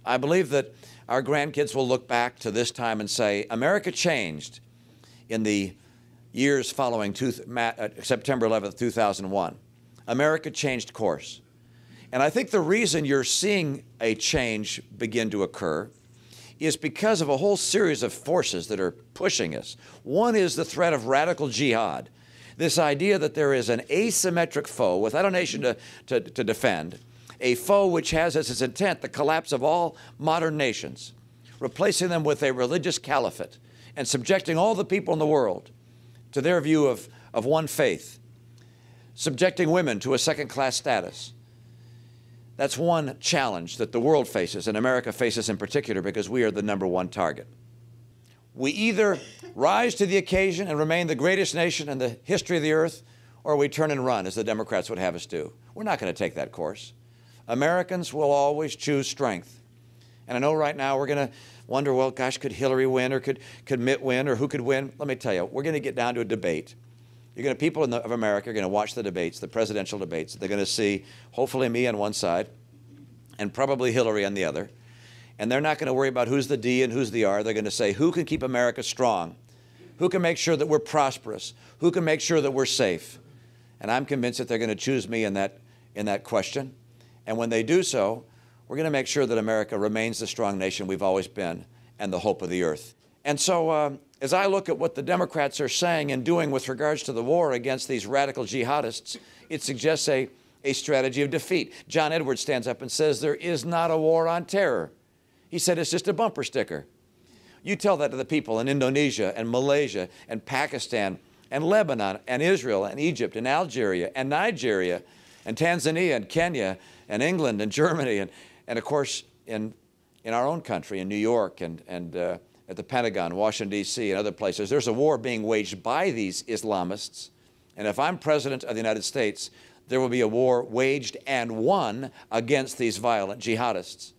I believe that our grandkids will look back to this time and say, America changed in the years following September 11th, 2001. America changed course. And I think the reason you're seeing a change begin to occur is because of a whole series of forces that are pushing us. One is the threat of radical jihad, this idea that there is an asymmetric foe without a nation to defend, a foe which has as its intent the collapse of all modern nations, replacing them with a religious caliphate and subjecting all the people in the world to their view of one faith, subjecting women to a second-class status. That's one challenge that the world faces, and America faces in particular, because we are the #1 target. We either rise to the occasion and remain the greatest nation in the history of the earth, or we turn and run, as the Democrats would have us do. We're not going to take that course. Americans will always choose strength. And I know right now we're going to wonder, well, gosh, could Hillary win, or could Mitt win, or who could win? Let me tell you, we're going to get down to a debate. People of America are going to watch the debates, the presidential debates. They're going to see, hopefully, me on one side and probably Hillary on the other. And they're not going to worry about who's the D and who's the R. They're going to say, who can keep America strong? Who can make sure that we're prosperous? Who can make sure that we're safe? And I'm convinced that they're going to choose me in that question. And when they do so, we're going to make sure that America remains the strong nation we've always been and the hope of the earth. And so as I look at what the Democrats are saying and doing with regards to the war against these radical jihadists, it suggests a strategy of defeat. John Edwards stands up and says there is not a war on terror. He said it's just a bumper sticker. You tell that to the people in Indonesia and Malaysia and Pakistan and Lebanon and Israel and Egypt and Algeria and Nigeria and Tanzania and Kenya and England and Germany and of course in our own country, in New York and at the Pentagon, Washington, D.C., and other places. There's a war being waged by these Islamists. And if I'm President of the United States, there will be a war waged and won against these violent jihadists.